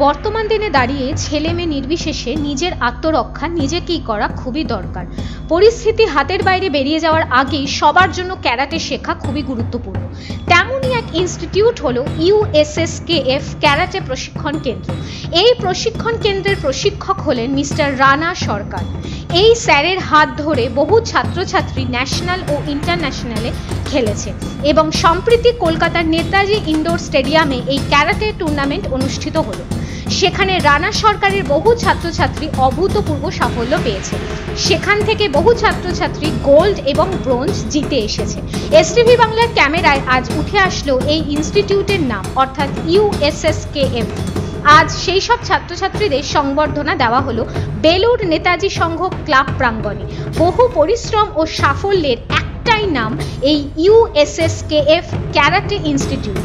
বর্তমান দিনে দাঁড়িয়ে ছেলে মেয়ে নির্বিশেষে নিজের আত্মরক্ষা নিজেকেই করা খুবই দরকার। পরিস্থিতি হাতের বাইরে বেরিয়ে যাওয়ার আগেই সবার জন্য ক্যারাটে শেখা খুবই গুরুত্বপূর্ণ। তেমনই এক ইনস্টিটিউট হলো USSKF ক্যারাটে প্রশিক্ষণ কেন্দ্র। এই প্রশিক্ষণ কেন্দ্রের প্রশিক্ষক হলেন মিস্টার রানা সরকার। এই স্যারের হাত ধরে বহু ছাত্রছাত্রী ন্যাশনাল ও ইন্টারন্যাশনালে খেলেছে এবং সম্প্রতি কলকাতার নেতাজি ইনডোর স্টেডিয়ামে এই ক্যারাটে টুর্নামেন্ট অনুষ্ঠিত হলো। সেখানে রানা সরকারের বহু ছাত্রছাত্রী অভূতপূর্ব সাফল্য পেয়েছে। সেখান থেকে বহু ছাত্রছাত্রী গোল্ড এবং ব্রোঞ্জ জিতে এসেছে। STV বাংলার ক্যামেরায় আজ উঠে আসলো এই ইনস্টিটিউটের নাম, অর্থাৎ USSKF। আজ সেই সব ছাত্রছাত্রীদের সংবর্ধনা দেওয়া হলো বেলুর নেতাজি সংঘ ক্লাব প্রাঙ্গণে। বহু পরিশ্রম ও সাফল্যের একটাই নাম এই USSKF ক্যারাটে ইনস্টিটিউট,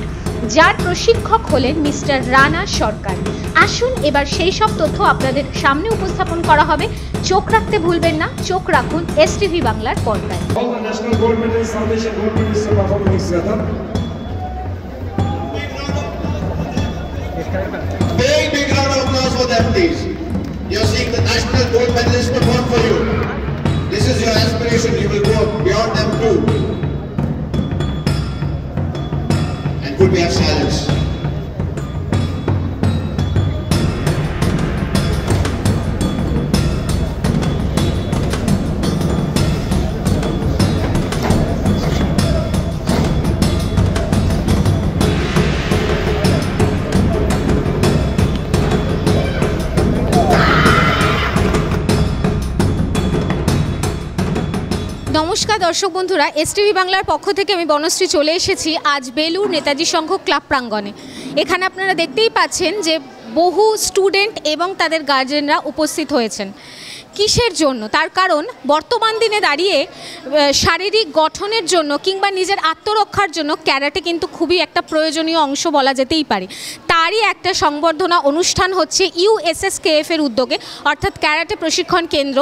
যার প্রশিক্ষক হলেন মিস্টার রানা সরকার। আসুন এবার সেই সব তথ্য আপনাদের সামনে উপস্থাপন করা হবে। চোখ রাখতে ভুলবেন না, চোখ রাখুন STV বাংলার পর্দায়। Big round of applause for them, please. You're seeing the national gold medalists perform for you. This is your aspiration. You will go beyond them too. And could we have silence? নমস্কার দর্শক বন্ধুরা, STV বাংলার পক্ষ থেকে আমি বনশ্রী চলে এসেছি আজ বেলুর নেতাজি সংঘ ক্লাব প্রাঙ্গণে। এখানে আপনারা দেখতেই পাচ্ছেন যে বহু স্টুডেন্ট এবং তাদের গার্জেনরা উপস্থিত হয়েছেন। কিসের জন্য? তার কারণ বর্তমান দিনে দাঁড়িয়ে শারীরিক গঠনের জন্য কিংবা নিজের আত্মরক্ষার জন্য ক্যারাটে কিন্তু খুবই একটা প্রয়োজনীয় অংশ বলা যেতেই পারে। তারই একটা সংবর্ধনা অনুষ্ঠান হচ্ছে USSKF এর উদ্যোগে, অর্থাৎ ক্যারাটে প্রশিক্ষণ কেন্দ্র,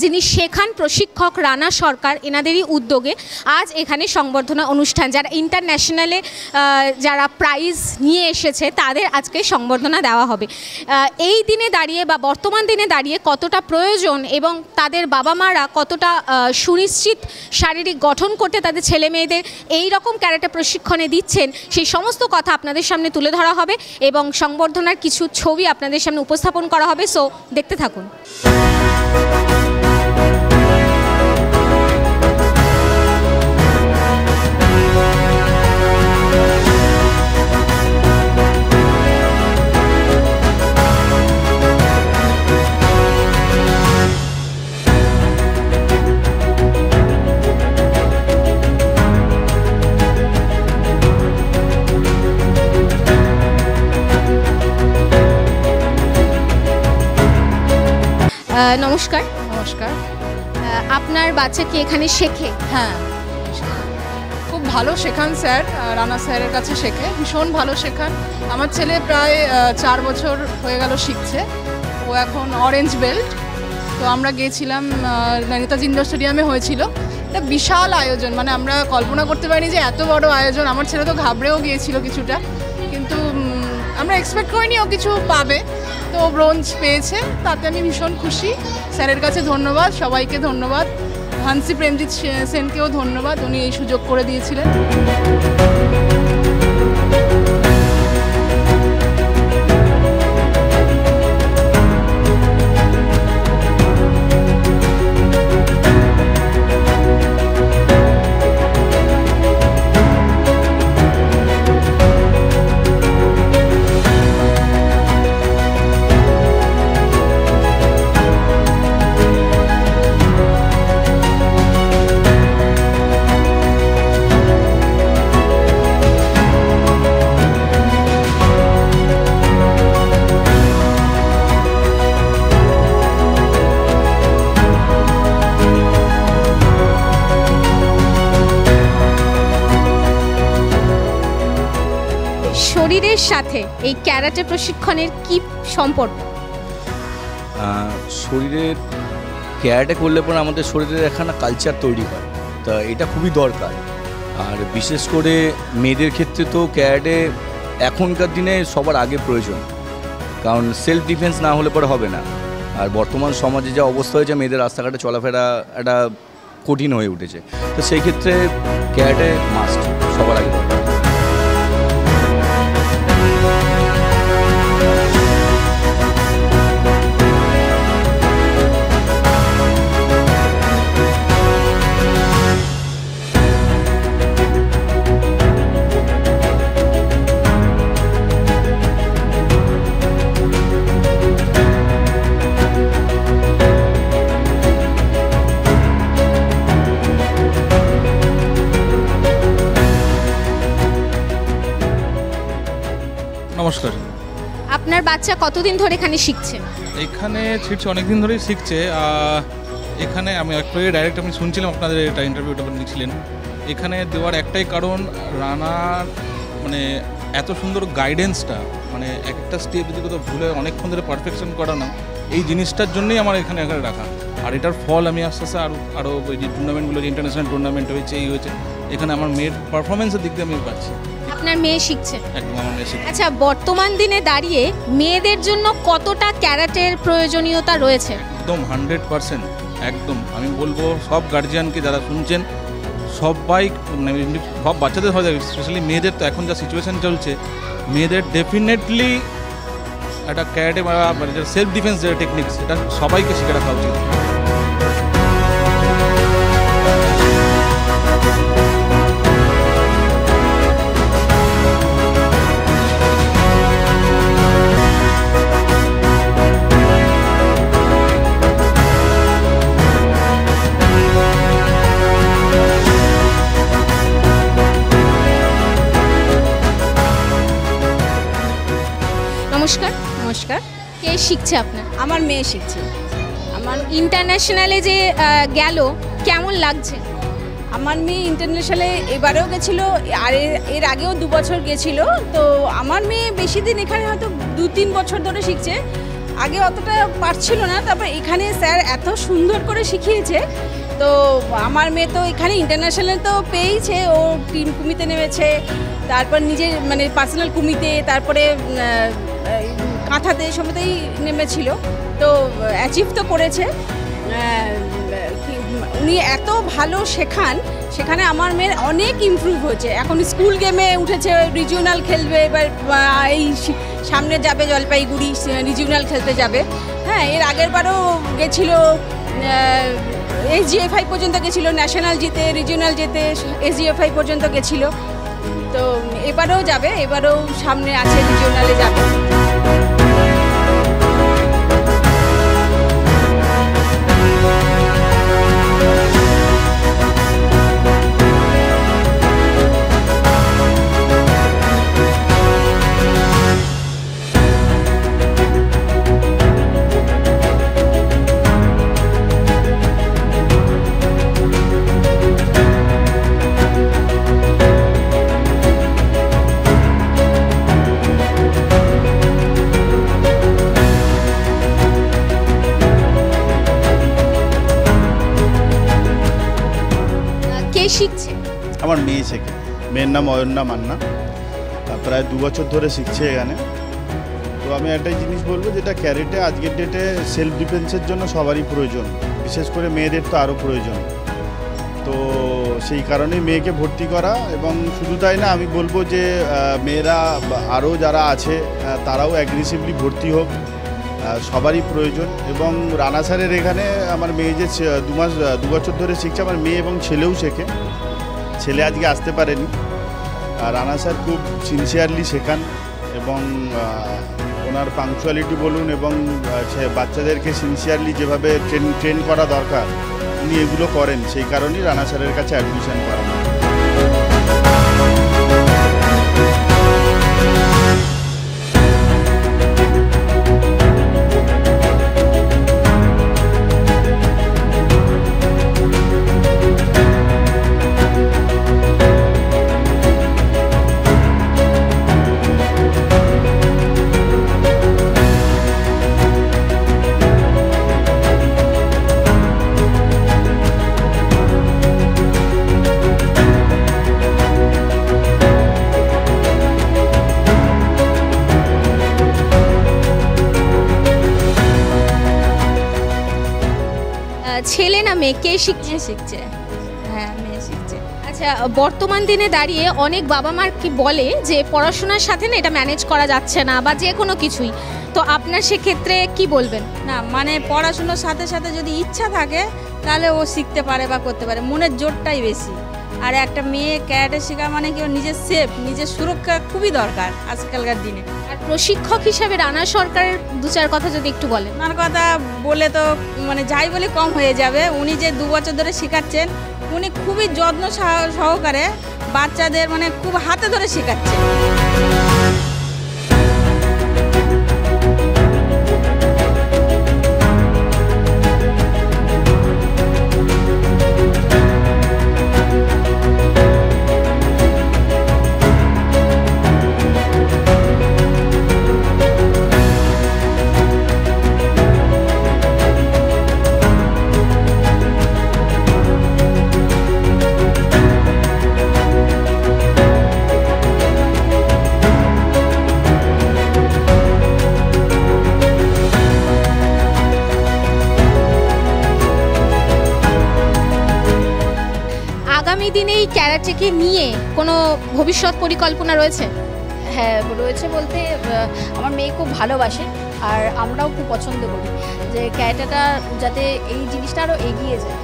যিনি শেখান প্রশিক্ষক রানা সরকার, এনাদেরই উদ্যোগে আজ এখানে সংবর্ধনা অনুষ্ঠান। যারা ইন্টারন্যাশনালে যারা প্রাইজ নিয়ে এসেছে তাদের আজকে সংবর্ধনা দেওয়া হবে। এই দিনে দাঁড়িয়ে বা বর্তমান দিনে দাঁড়িয়ে কতটা প্রয়োজন এবং তাদের বাবা মারা কতটা সুনিশ্চিত শারীরিক গঠন করতে তাদের ছেলে মেয়েদের এই রকম ক্যারাটে প্রশিক্ষণে দিচ্ছেন, সেই সমস্ত কথা আপনাদের সামনে তুলে ধরা হবে এবং সংবর্ধনার কিছু ছবি আপনাদের সামনে উপস্থাপন করা হবে। সো দেখতে থাকুন। নমস্কার। নমস্কার। আপনার বাচ্চা কি এখানে শেখে? হ্যাঁ, খুব ভালো শেখান স্যার, রানা স্যারের কাছে শেখে, ভীষণ ভালো শেখান। আমার ছেলে প্রায় 4 বছর হয়ে গেল শিখছে, ও এখন অরেঞ্জ বেল্ট। তো আমরা গিয়েছিলাম, নেতাজি ইনডোর স্টেডিয়ামে হয়েছিল। একটা বিশাল আয়োজন, মানে আমরা কল্পনা করতে পারিনি যে এত বড় আয়োজন। আমার ছেলে তো ঘাবড়েও গিয়েছিল কিছুটা, কিন্তু আমরা এক্সপেক্ট করিনি ও কিছু পাবে। তো ব্রোঞ্জ পেয়েছে, তাতে আমি ভীষণ খুশি। স্যারের কাছে ধন্যবাদ, সবাইকে ধন্যবাদ, হান্সি প্রেমজিৎ সেনকেও ধন্যবাদ, উনি এই সুযোগ করে দিয়েছিলেন। শরীরের সাথে এই ক্যারাটে প্রশিক্ষণের কি সম্পর্ক? শরীরের ক্যারাটে করলে পরে আমাদের শরীরের একখানা কালচার তৈরি হয়, তা এটা খুবই দরকার। আর বিশেষ করে মেয়েদের ক্ষেত্রে তো ক্যারাটে এখনকার দিনে সবার আগে প্রয়োজন, কারণ সেলফ ডিফেন্স না হলে পরে হবে না। আর বর্তমান সমাজে যা অবস্থা হয়েছে, মেয়েদের রাস্তাঘাটে চলাফেরা একটা কঠিন হয়ে উঠেছে, তো সেই ক্ষেত্রে ক্যারাটে মাস্ট সবার আগে দরকার। নমস্কার। আপনার বাচ্চা কতদিন ধরে এখানে শিখছে? এখানে শিখছে অনেক দিন ধরেই শিখছে। এখানে আমি একটু ডাইরেক্ট আমি শুনছিলাম আপনাদের এটা ইন্টারভিউটা নিয়েছিলেন। এখানে দেওয়ার একটাই কারণ, রানার মানে এত সুন্দর গাইডেন্সটা, মানে এক একটা স্টেপ যদি কোথাও ভুলে অনেকক্ষণ ধরে পারফেকশন করানো, এই জিনিসটার জন্যই আমার এখানে রাখা। আর এটার ফল আমি আস্তে আস্তে আরও ওই যে টুর্নামেন্টগুলো, যে ইন্টারন্যাশনাল টুর্নামেন্ট হয়েছে, এই হয়েছে, এখানে আমার মেয়ের পারফরমেন্সের দিক দিয়ে আমি পাচ্ছি। আপনার মেয়ে শিখছে? একদম আমার মেয়ে শিখছে। আচ্ছা, বর্তমান দিনে দাঁড়িয়ে মেয়েদের জন্য কতটা ক্যারাটের প্রয়োজনীয়তা রয়েছে? একদম 100%। একদম আমি বলবো সব গার্জিয়ানকে যারা শুনছেন, সবাই সব বাচ্চাদের হয়, স্পেশালি মেয়েদের, তো এখন যা সিচুয়েশান চলছে, মেয়েদের ডেফিনেটলি একটা ক্যারাটে বা সেলফ ডিফেন্স যে টেকনিক্স, এটা সবাইকে শিখে রাখা উচিত। নমস্কার। নমস্কার। কে শিখছে আপনার? আমার মেয়ে শিখছে। আমার ইন্টারন্যাশনালে যে গেল, কেমন লাগছে? আমার মেয়ে ইন্টারন্যাশনালে এবারেও গেছিলো, আর এর আগেও 2 বছর গেছিলো। তো আমার মেয়ে বেশি দিন এখানে হয়তো 2-3 বছর ধরে শিখছে। আগে অতটা পারছিল না, তারপর এখানে স্যার এত সুন্দর করে শিখিয়েছে। তো আমার মেয়ে তো এখানে ইন্টারন্যাশনাল তো পেয়েছে, ও টিম কুমিতে নেমেছে, তারপর নিজের মানে পার্সোনাল কুমিতে, তারপরে কাঁথাতে সবেতেই নেমেছিল। তো অ্যাচিভ তো করেছে। উনি এত ভালো শেখান, সেখানে আমার মেয়ের অনেক ইমপ্রুভ হয়েছে। এখন স্কুল গেমে উঠেছে, রিজিওনাল খেলবে, এবার এই সামনে যাবে জলপাইগুড়ি, রিজিওনাল খেলতে যাবে। হ্যাঁ, এর আগের বারও গেছিলো, SGFI পর্যন্ত গেছিলো, ন্যাশনাল জিতে, রিজিওনাল জিতে SGFI পর্যন্ত গেছিলো। তো এবারেও যাবে, এবারেও সামনে আছে, রিজিওনালে যাবে। শিখছে? আমার মেয়ে শেখে। মেয়ের নাম অয়ন্যা মান্না, প্রায় 2 বছর ধরে শিখছে এখানে। তো আমি একটাই জিনিস বলবো, যেটা ক্যারেটে আজকের ডেটে সেলফ ডিফেন্সের জন্য সবারই প্রয়োজন, বিশেষ করে মেয়েদের তো আরও প্রয়োজন। তো সেই কারণেই মেয়েকে ভর্তি করা। এবং শুধু তাই না, আমি বলবো যে মেয়েরা আরও যারা আছে তারাও অ্যাগ্রেসিভলি ভর্তি হোক, সবারই প্রয়োজন। এবং রানা স্যারের এখানে আমার মেয়ে যে 2 বছর ধরে শিখছে, আমার মেয়ে এবং ছেলেও শেখে। ছেলে আজকে আসতে পারেনি। আর রানা স্যার খুব সিনসিয়ারলি শেখান, এবং ওনার পাংচুয়ালিটি বলুন, এবং বাচ্চাদেরকে সিনসিয়ারলি যেভাবে ট্রেন করা দরকার, উনি এগুলো করেন। সেই কারণেই রানা স্যারের কাছে অ্যাডমিশন করা। ছেলে না মেয়ে, কে শিখছে? শিখছে, হ্যাঁ মেয়ে শিখছে। আচ্ছা, বর্তমান দিনে দাঁড়িয়ে অনেক বাবা মার কি বলে যে পড়াশোনার সাথে না এটা ম্যানেজ করা যাচ্ছে না বা যে কোনো কিছুই, তো আপনার সেক্ষেত্রে কি বলবেন? না মানে পড়াশুনোর সাথে সাথে যদি ইচ্ছা থাকে তাহলে ও শিখতে পারে বা করতে পারে, মনের জোরটাই বেশি। আর একটা মেয়ে ক্যারাটে শেখা মানে কি নিজের সেফ, নিজের সুরক্ষা খুবই দরকার আজকালকার দিনে। আর প্রশিক্ষক হিসাবে রানা সরকারের দু চার কথা যদি একটু বলেন। ওনার কথা বলে তো মানে যাই বলে কম হয়ে যাবে। উনি যে 2 বছর ধরে শেখাচ্ছেন, উনি খুবই যত্ন সহকারে বাচ্চাদের মানে খুব হাতে ধরে শেখাচ্ছেন। আগামী দিনে এই ক্যারাটেকে নিয়ে কোনো ভবিষ্যৎ পরিকল্পনা রয়েছে? হ্যাঁ রয়েছে বলতে আমার মেয়ে খুব ভালোবাসে আর আমরাও খুব পছন্দ করি যে ক্যারাটেটা যাতে এই জিনিসটা আরও এগিয়ে যায়,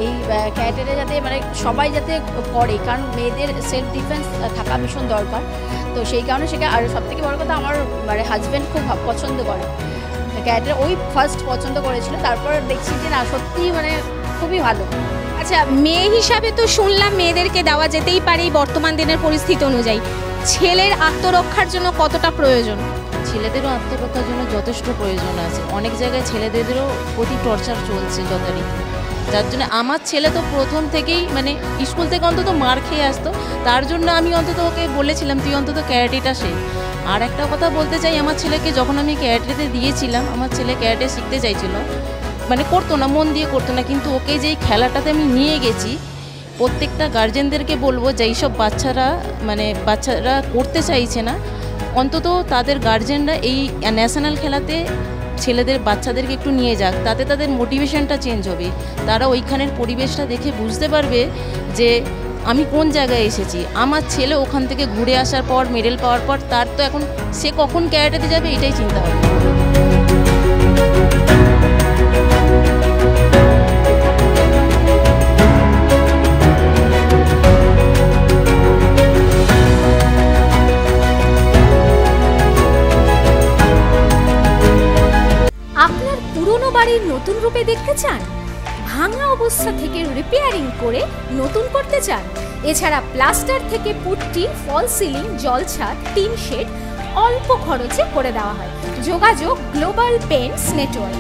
এই ক্যারাটেটা যাতে মানে সবাই যাতে করে, কারণ মেয়েদের সেলফ ডিফেন্স থাকা ভীষণ দরকার। তো সেই কারণে সেটা, আর সবথেকে বড় কথা আমার মানে হাজব্যান্ড খুব পছন্দ করে ক্যারাটে, ওই ফার্স্ট পছন্দ করেছিল, তারপর দেখছি যে না সত্যিই মানে খুবই ভালো। আচ্ছা, মেয়ে হিসাবে তো শুনলাম মেয়েদেরকে দেওয়া যেতেই পারে এই বর্তমান দিনের পরিস্থিতি অনুযায়ী, ছেলের আত্মরক্ষার জন্য কতটা প্রয়োজন? ছেলেদেরও আত্মরক্ষার জন্য যথেষ্ট প্রয়োজন আছে। অনেক জায়গায় ছেলেদেরও প্রতি টর্চার চলছে যথারীতি, যার জন্য আমার ছেলে তো প্রথম থেকেই মানে স্কুল থেকে অন্তত মার খেয়ে আসতো, তার জন্য আমি অন্তত ওকে বলেছিলাম তুই অন্তত ক্যারাটেটা শেখ। আর একটা কথা বলতে চাই, আমার ছেলেকে যখন আমি ক্যারাটেতে দিয়েছিলাম, আমার ছেলে ক্যারাটে শিখতে চাইছিল, মানে করতো না, মন দিয়ে করতো না, কিন্তু ওকে যেই খেলাটাতে আমি নিয়ে গেছি, প্রত্যেকটা গার্জেনদেরকে বলবো যেই সব বাচ্চারা করতে চাইছে না, অন্তত তাদের গার্জেনরা এই ন্যাশনাল খেলাতে বাচ্চাদেরকে একটু নিয়ে যাক, তাতে তাদের মোটিভেশনটা চেঞ্জ হবে। তারা ওইখানের পরিবেশটা দেখে বুঝতে পারবে যে আমি কোন জায়গায় এসেছি। আমার ছেলে ওখান থেকে ঘুরে আসার পর মেডেল পাওয়ার পর তার তো এখন সে কখন ক্যারাটেতে যাবে এটাই চিন্তা হবে। আপনার পুরনো বাড়ির নতুন রূপে দেখতে চান? ভাঙা অবস্থা থেকে রিপেয়ারিং করে নতুন করতে চান? এছাড়া প্লাস্টার থেকে পুট্টি, ফল সিলিং, জলছাদ, টিন শেড অল্প খরচে করে দেওয়া হয়। যোগাযোগ global paints network.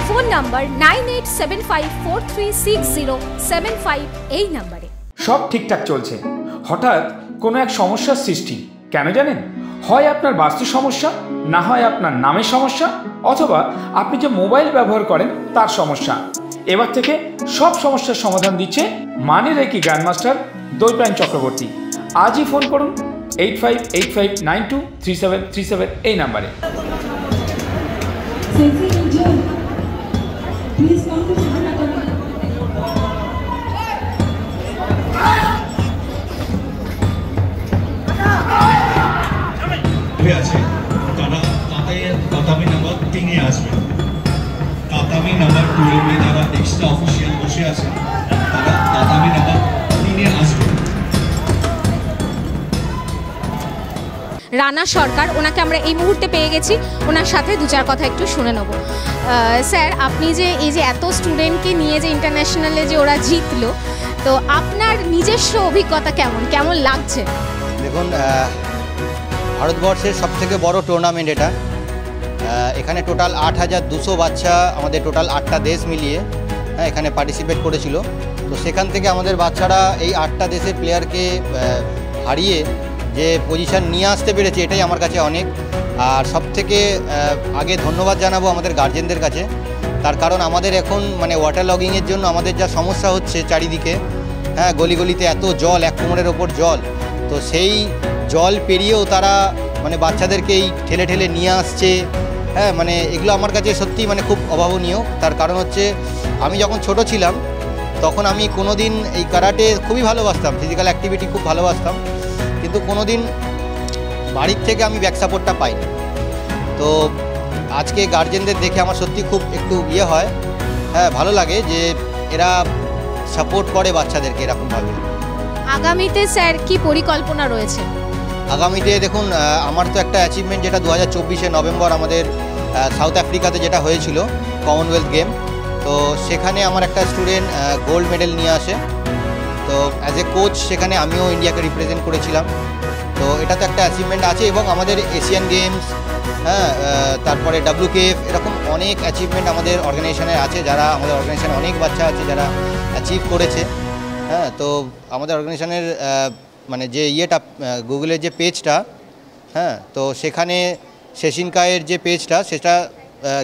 Phone number 9875436075 এই নাম্বারে। সব ঠিকঠাক চলছে, হঠাৎ কোনো এক সমস্যার সৃষ্টি। কেন জানেন? হয় আপনার বাস্তু সমস্যা, না হয় আপনার নামের সমস্যা, অথবা আপনি যে মোবাইল ব্যবহার করেন তার সমস্যা। এবার থেকে সব সমস্যার সমাধান দিচ্ছে মানে রেকি গ্র্যান্ডমাস্টার দৈপায়ন চক্রবর্তী। আজই ফোন করুন 8585923737 এই নাম্বারে। আছে তারা তাতামি নাম্বার 3-এ আসবে। তাতামি নাম্বার 2-এ যারা এক্সট্রা অফিসিয়াল বসে আছে তারা তাতামি নাম্বার 3-এ আসবে। রানা সরকার, ওনাকে আমরা এই মুহূর্তে পেয়ে গেছি, ওনার সাথে দু চার কথা একটু শুনে নেব। স্যার, আপনি যে এই যে এত স্টুডেন্টকে নিয়ে যে ইন্টারন্যাশনালে যে ওরা জিতলো, তো আপনার নিজস্ব অভিজ্ঞতা কেমন লাগছে? দেখুন, ভারতবর্ষের সবথেকে বড় টুর্নামেন্ট এটা। এখানে টোটাল 8200 বাচ্চা, আমাদের টোটাল 8টা দেশ মিলিয়ে এখানে পার্টিসিপেট করেছিল। তো সেখান থেকে আমাদের বাচ্চারা এই 8টা দেশের প্লেয়ারকে হারিয়ে যে পজিশন নিয়ে আসতে পেরেছে, এটাই আমার কাছে অনেক। আর সবথেকে আগে ধন্যবাদ জানাবো আমাদের গার্জেনদের কাছে, তার কারণ আমাদের এখন মানে ওয়াটার লগিংয়ের জন্য আমাদের যা সমস্যা হচ্ছে চারিদিকে, গলিগলিতে এত জল, 1 কোমরের ওপর জল, তো সেই জল পেরিয়েও তারা মানে বাচ্চাদেরকেই ঠেলে ঠেলে নিয়ে আসছে। মানে এগুলো আমার কাছে সত্যি মানে খুব অভাবনীয়। তার কারণ হচ্ছে আমি যখন ছোট ছিলাম তখন আমি কোনো দিন এই কারাটে খুবই ভালোবাসতাম, ফিজিক্যাল অ্যাক্টিভিটি খুব ভালোবাসতাম, কিন্তু কোনো দিন বাড়ির থেকে আমি ব্যাক সাপোর্টটা পাইনি। তো আজকে গার্জেনদের দেখে আমার সত্যি খুব একটু ইয়ে হয়, হ্যাঁ ভালো লাগে যে এরা সাপোর্ট করে বাচ্চাদেরকে এরকমভাবে। আগামীতে স্যার কি পরিকল্পনা রয়েছে? আগামীতে দেখুন, আমার তো একটা অ্যাচিভমেন্ট যেটা 2024 নভেম্বর আমাদের সাউথ আফ্রিকাতে যেটা হয়েছিল কমনওয়েলথ গেম, তো সেখানে আমার একটা স্টুডেন্ট গোল্ড মেডেল নিয়ে আসে। তো অ্যাজ এ কোচ সেখানে আমিও ইন্ডিয়াকে রিপ্রেজেন্ট করেছিলাম। তো এটা তো একটা অ্যাচিভমেন্ট আছে, এবং আমাদের এশিয়ান গেমস, হ্যাঁ তারপরে WKF, এরকম অনেক অ্যাচিভমেন্ট আমাদের অর্গানাইজেশনে আছে, যারা আমাদের অর্গানাইজেশনে অনেক বাচ্চা আছে যারা অ্যাচিভ করেছে। হ্যাঁ, তো আমাদের অর্গানাইজেশনের মানে যে ইয়েটা গুগলের যে পেজটা, হ্যাঁ তো সেখানে শেষিনকায়ের যে পেজটা সেটা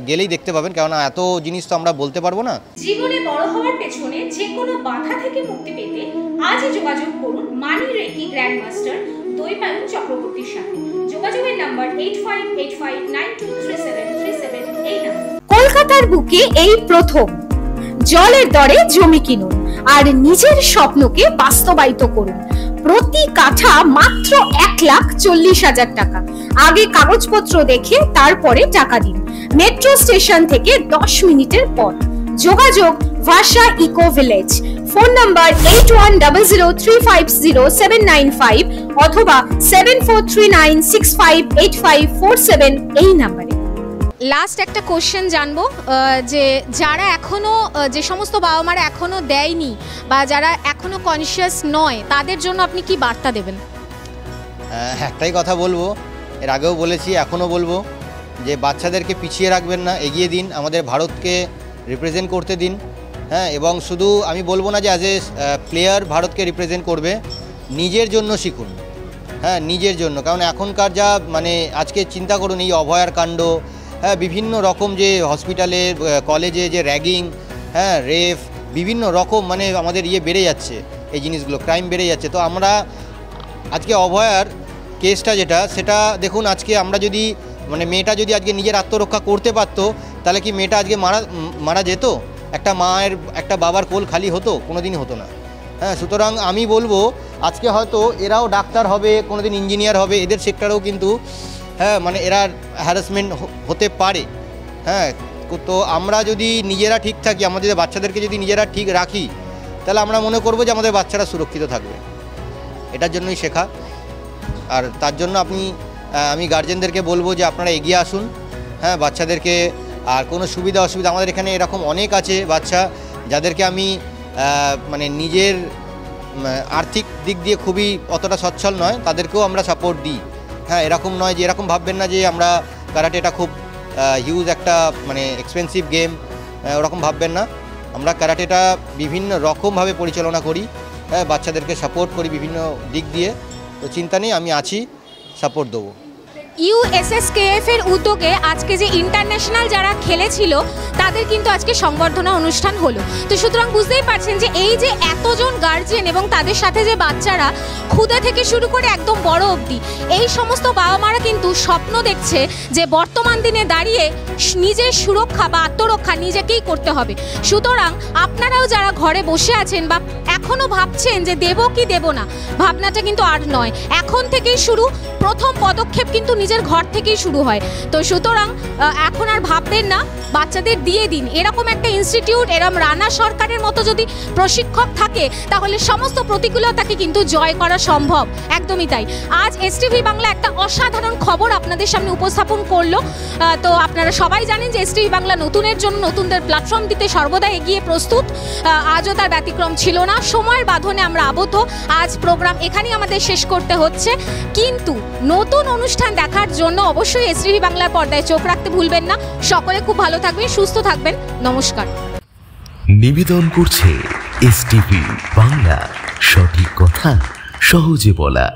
গেলেই দেখতে পাবেন, কেননা এত জিনিস তো আমরা বলতে পারবো না। জীবনে বড় হওয়ার পেছনে যে কোনো বাধা থেকে মুক্তি পেতে আজই যোগাযোগ করুন মানি রেকি গ্র্যান্ডমাস্টার দৈপায়ন চক্রবর্তীর সাথে। যোগাযোগের নাম্বার 8585923737 এই নাম্বার। কলকাতার বুকে এই প্রথম জলের দরে জমি কিনুন আর নিজের স্বপ্নকে বাস্তবায়িত করুন। প্রতি কাঠা মাত্র 1,40,000 টাকা। আগে কাগজপত্র দেখে তারপরে টাকা দিন। মেট্রো স্টেশন থেকে 10 মিনিটের পথ। যোগাযোগ ভাষা ইকো ভিলেজ। ফোন নাম্বার 8100350795 অথবা 7439658547 এই নাম্বারে। লাস্ট একটা কোশ্চেন জানবো, যে যারা এখনো, যে সমস্ত বাবা মারা এখনো দেয়নি বা যারা এখনো কনসিয়াস নয়, তাদের জন্য আপনি কি বার্তা দেবেন? একটাই কথা বলবো, এর আগেও বলেছি এখনও বলবো, যে বাচ্চাদেরকে পিছিয়ে রাখবেন না, এগিয়ে দিন, আমাদের ভারতকে রিপ্রেজেন্ট করতে দিন। হ্যাঁ, এবং শুধু আমি বলবো না যে অ্যাজ এ প্লেয়ার ভারতকে রিপ্রেজেন্ট করবে, নিজের জন্য শিখুন। হ্যাঁ, নিজের জন্য, কারণ এখনকার যা মানে আজকে চিন্তা করুন, এই অভয়ার কাণ্ড, হ্যাঁ বিভিন্ন রকম যে হসপিটালে কলেজে যে র্যাগিং, হ্যাঁ রেপ, বিভিন্ন রকম মানে আমাদের ইয়ে বেড়ে যাচ্ছে, এই জিনিসগুলো ক্রাইম বেড়ে যাচ্ছে। তো আমরা আজকে অভয়ার কেসটা যেটা, সেটা দেখুন, আজকে আমরা যদি মানে মেয়েটা যদি আজকে নিজের আত্মরক্ষা করতে পারতো, তাহলে কি মেয়েটা আজকে মারা যেত? একটা মায়ের একটা বাবার কোল খালি হতো? কোনো দিনই হতো না। হ্যাঁ, সুতরাং আমি বলবো আজকে হয়তো এরাও ডাক্তার হবে, কোনো দিন ইঞ্জিনিয়ার হবে, এদের সেক্টরেও কিন্তু হ্যাঁ মানে এরা হ্যারাসমেন্ট হতে পারে। হ্যাঁ, তো আমরা যদি নিজেরা ঠিক থাকি, আমাদের বাচ্চাদেরকে যদি নিজেরা ঠিক রাখি, তাহলে আমরা মনে করবো যে আমাদের বাচ্চারা সুরক্ষিত থাকবে। এটার জন্যই শেখা। আর তার জন্য আমি গার্জেনদেরকে বলবো যে আপনারা এগিয়ে আসুন। হ্যাঁ, বাচ্চাদেরকে আর কোনো সুবিধা অসুবিধা, আমাদের এখানে এরকম অনেক আছে বাচ্চা যাদেরকে আমি মানে নিজের আর্থিক দিক দিয়ে খুবই অতটা সচ্ছল নয়, তাদেরকেও আমরা সাপোর্ট দিই। হ্যাঁ, এরকম নয় যে, এরকম ভাববেন না যে আমরা কারাটেটা খুব হিউজ একটা মানে এক্সপেন্সিভ গেম, ওরকম ভাববেন না। আমরা কারাটেটা বিভিন্ন রকমভাবে পরিচালনা করি, হ্যাঁ বাচ্চাদেরকে সাপোর্ট করি বিভিন্ন দিক দিয়ে। তো চিন্তা নেই, আমি আছি, সাপোর্ট দেবো। USSKF এর উদ্যোগে আজকে যে ইন্টারন্যাশনাল যারা খেলেছিল তাদের কিন্তু আজকে সংবর্ধনা অনুষ্ঠান হলো। তো সুতরাং বুঝতেই পারছেন যে এই যে এতজন গার্জিয়ান এবং তাদের সাথে যে বাচ্চারা ক্ষুদে থেকে শুরু করে একদম বড় অবধি, এই সমস্ত বাবা মারা কিন্তু স্বপ্ন দেখছে যে বর্তমান দিনে দাঁড়িয়ে নিজের সুরক্ষা বা আত্মরক্ষা নিজেকেই করতে হবে। সুতরাং আপনারাও যারা ঘরে বসে আছেন বা এখনও ভাবছেন যে দেব কি দেব না, ভাবনাটা কিন্তু আর নয়, এখন থেকেই শুরু। প্রথম পদক্ষেপ কিন্তু নিজের ঘর থেকেই শুরু হয়। তো সুতরাং এখন আর ভাববেন না, বাচ্চাদের দিয়ে দিন। এরকম একটা ইনস্টিটিউট, এরকম রানা সরকারের মতো যদি প্রশিক্ষক থাকে, তাহলে সমস্ত প্রতিকূলতাকে কিন্তু জয় করা সম্ভব। একদমই তাই। আজ STV বাংলা একটা অসাধারণ খবর আপনাদের সামনে উপস্থাপন করলো। তো আপনারা সবাই জানেন যে STV বাংলা নতুনের জন্য নতুনদের প্ল্যাটফর্ম দিতে সর্বদা এগিয়ে প্রস্তুত। আজও তার ব্যতিক্রম ছিল না। সময়ের বাঁধনে আমরা আবদ্ধ। আজ প্রোগ্রাম এখানেই আমাদের শেষ করতে হচ্ছে, কিন্তু নতুন অনুষ্ঠান দেখার জন্য অবশ্যই STV বাংলার পর্দায় চোখ রাখতে ভুলবেন না। সকলে খুব ভালো থাকবেন, সুস্থ থাকবেন। নমস্কার। নিবেদন করছে STV বাংলা, সঠিক কথা সহজে বলা।